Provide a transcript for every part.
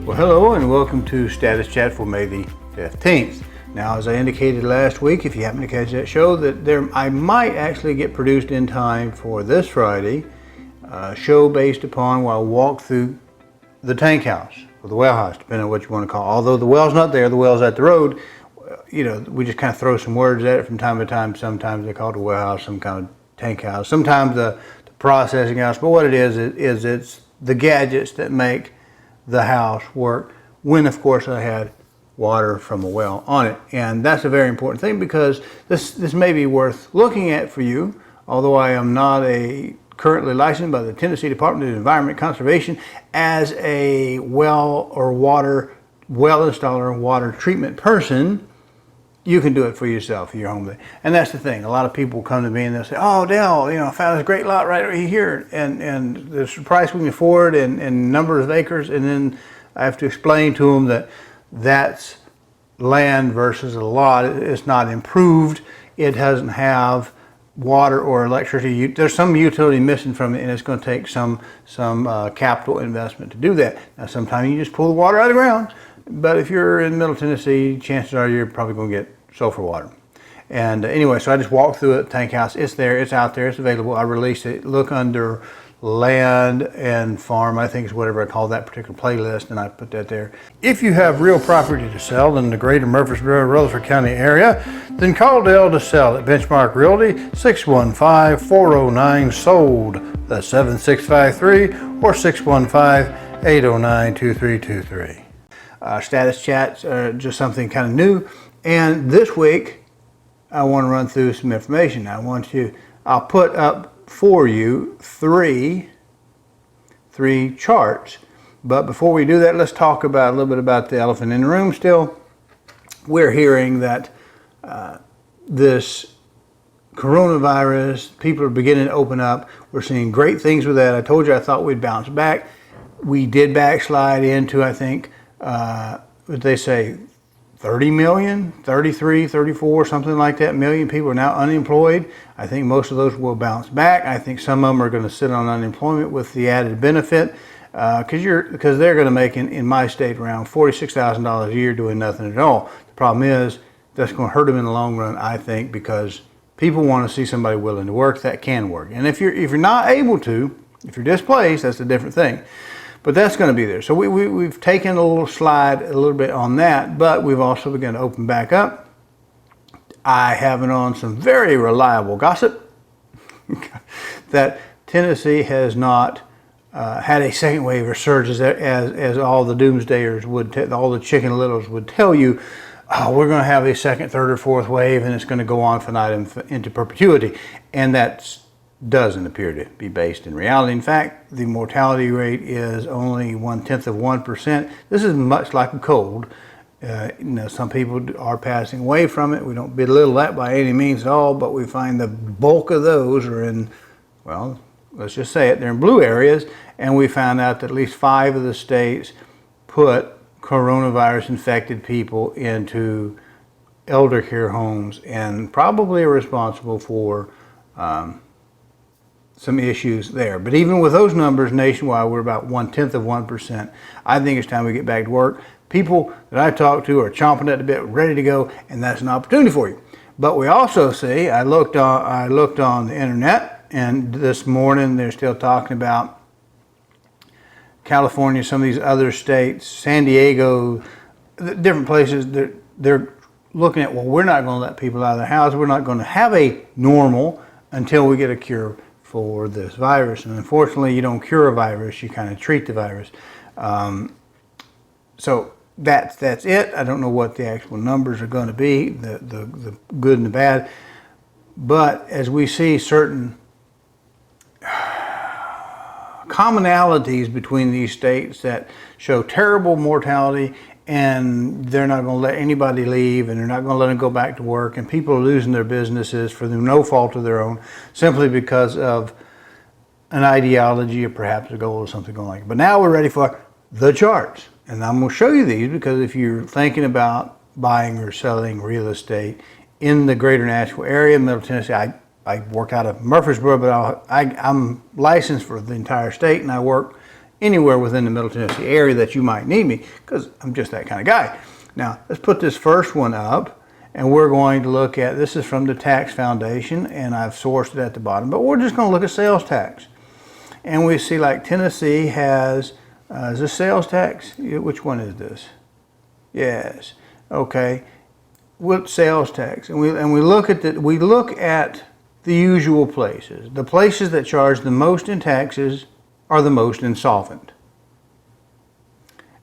Well, hello and welcome to Status Chat for May the 15th. Now, as I indicated last week, if you happen to catch that show, I might actually get produced in time for this Friday, a show based upon where I'll walk through the tank house or the well house, depending on what you want to call it. Although the well's not there, the well's at the road. We just kind of throw some words at it from time to time. Sometimes they call it a well house, some kind of tank house, sometimes the processing house. But what it is it's the gadgets that make the house work when, of course, I had water from a well on it. And that's a very important thing because this may be worth looking at for you, although I am not currently licensed by the Tennessee Department of Environment Conservation as a well installer, water treatment person. You can do it for yourself in your home. And that's the thing. A lot of people come to me and they'll say, "Oh, Dale, I found this great lot right over here, and the price we can afford and number of acres." And then I have to explain to them that that's land versus a lot. It's not improved. It doesn't have water or electricity. There's some utility missing from it, and it's going to take some capital investment to do that. Now, sometimes you just pull the water out of the ground. But if you're in Middle Tennessee, chances are you're probably going to get sulfur water. And anyway, so I just walked through it, tank house. It's there, it's out there, it's available. I released it. Look under land and farm, I think is whatever I call that particular playlist, and I put that there. If you have real property to sell in the greater Murfreesboro, Rutherford County area, then call Dale to sell at Benchmark Realty, 615-409-SOLD. That's 7653 or 615-809-2323. Status chats are just something kind of new, and this week I want to run through some information. I'll put up for you three charts, but before we do that, let's talk a little bit about the elephant in the room. Still, we're hearing that this coronavirus, people are beginning to open up. We're seeing great things with that. I told you I thought we'd bounce back. We did backslide into, I think, what they say, 30 million, 33, 34, something like that million people are now unemployed. I think most of those will bounce back. I think some of them are going to sit on unemployment with the added benefit because they're going to make in my state around $46,000 a year doing nothing at all. The problem is that's going to hurt them in the long run, I think, because people want to see somebody willing to work that can work. And if you're not able to, if you're displaced, that's a different thing. But that's going to be there. So we've taken a little slide a little bit on that, but we've also begun to open back up. I have it on some very reliable gossip that Tennessee has not had a second wave resurgence as all the doomsdayers would, all the Chicken Littles would tell you. Oh, we're going to have a second, third, or fourth wave, and it's going to go on for night into perpetuity. And that doesn't appear to be based in reality. In fact, the mortality rate is only 0.1%. This is much like a cold. Some people are passing away from it. We don't belittle that by any means at all, but we find the bulk of those are in, well, let's just say it, they're in blue areas, and we found out that at least 5 of the states put coronavirus infected people into elder care homes and probably are responsible for some issues there. But even with those numbers nationwide, we're about 0.1%. I think it's time we get back to work. People that I talk to are chomping at the bit, ready to go, and that's an opportunity for you. But we also see, I looked on the internet, and this morning they're still talking about California, some of these other states, San Diego, different places. They're looking at, well, we're not going to let people out of their house. We're not going to have a normal until we get a cure for this virus. And unfortunately, you don't cure a virus, you kind of treat the virus. So that's it. I don't know what the actual numbers are going to be, the good and the bad. But as we see certain commonalities between these states that show terrible mortality, and they're not going to let anybody leave, and they're not going to let them go back to work, and people are losing their businesses for no fault of their own, simply because of an ideology or perhaps a goal or something going like that. But now we're ready for the charts, and I'm going to show you these because if you're thinking about buying or selling real estate in the greater Nashville area, Middle Tennessee, I work out of Murfreesboro, but I'm licensed for the entire state, and I work anywhere within the Middle Tennessee area that you might need me, because I'm just that kind of guy. Now, let's put this first one up, and we're going to look at, this is from the Tax Foundation, and I've sourced it at the bottom, but we're just going to look at sales tax. And we see like Tennessee has, is this sales tax? Which one is this? Yes, okay. With sales tax, and we look at the usual places. The places that charge the most in taxes are the most insolvent.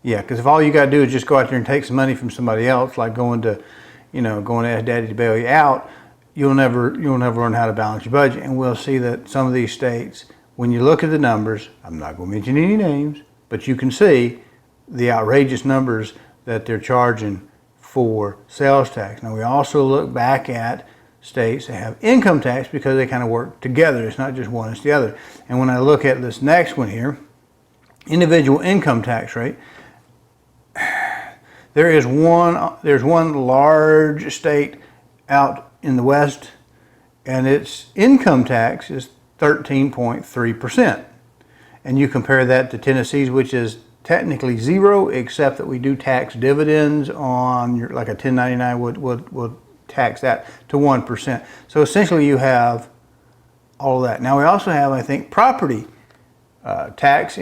Yeah, because if all you got to do is just go out there and take some money from somebody else, like going to ask Daddy to bail you out, you'll never learn how to balance your budget. And we'll see that some of these states, when you look at the numbers, I'm not going to mention any names, but you can see the outrageous numbers that they're charging for sales tax. Now, we also look back at states that have income tax because they kind of work together. It's not just one, it's the other. And when I look at this next one here, individual income tax rate, there's one large state out in the West, and its income tax is 13.3%. And you compare that to Tennessee's, which is technically zero, except that we do tax dividends on like a 1099 would tax that to 1%. So essentially you have all of that. Now we also have, I think, property tax.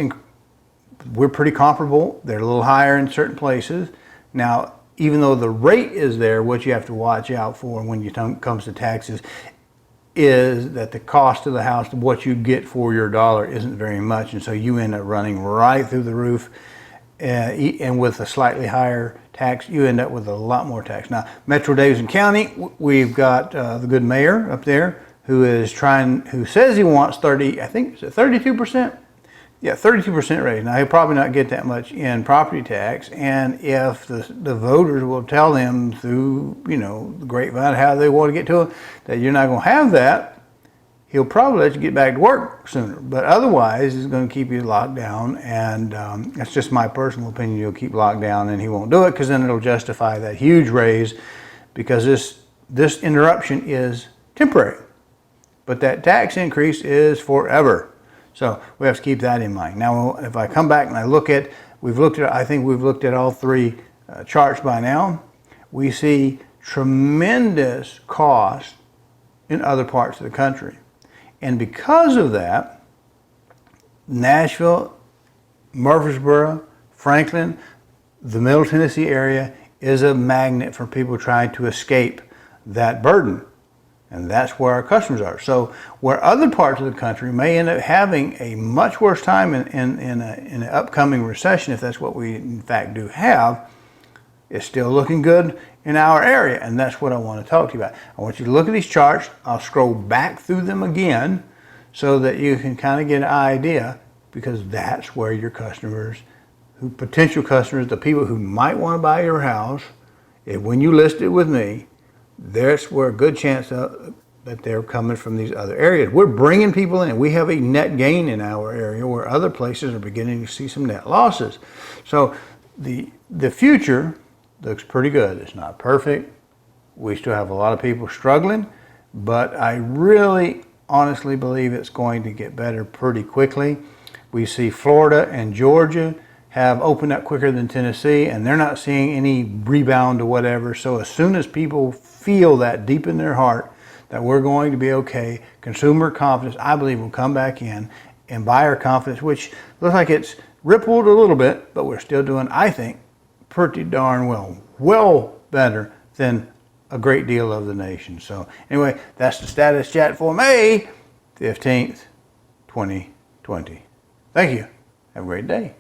We're pretty comparable. They're a little higher in certain places. Now, even though the rate is there, what you have to watch out for when it comes to taxes is that the cost of the house, what you get for your dollar, isn't very much, and so you end up running right through the roof. And with a slightly higher tax, you end up with a lot more tax. Now, Metro Davidson County, we've got the good mayor up there who says he wants 32%? Yeah, 32% raise. Now, he'll probably not get that much in property tax, and if the voters will tell him through, the grapevine how they want to get to him, that you're not going to have that, he'll probably let you get back to work sooner. But otherwise, he's going to keep you locked down, and that's just my personal opinion. He'll keep locked down, and he won't do it, because then it'll justify that huge raise, because this interruption is temporary. But that tax increase is forever. So we have to keep that in mind. Now, if I come back and I I think we've looked at all three charts by now. We see tremendous cost in other parts of the country. And because of that, Nashville, Murfreesboro, Franklin, the Middle Tennessee area is a magnet for people trying to escape that burden. And that's where our customers are. So where other parts of the country may end up having a much worse time in an upcoming recession, if that's what we in fact do have, it's still looking good in our area. And that's what I want to talk to you about. I want you to look at these charts. I'll scroll back through them again so that you can kind of get an idea, because that's where your customers, potential customers, the people who might want to buy your house, when you list it with me, there's where a good chance that they're coming from these other areas. We're bringing people in. We have a net gain in our area where other places are beginning to see some net losses. So the future looks pretty good. It's not perfect. We still have a lot of people struggling, but I really honestly believe it's going to get better pretty quickly. We see Florida and Georgia have opened up quicker than Tennessee, and they're not seeing any rebound or whatever. So as soon as people feel that deep in their heart that we're going to be okay, consumer confidence, I believe, will come back in, and buyer confidence, which looks like it's rippled a little bit, but we're still doing, I think, pretty darn well better than a great deal of the nation. So anyway, that's the status chat for May 15th, 2020. Thank you. Have a great day.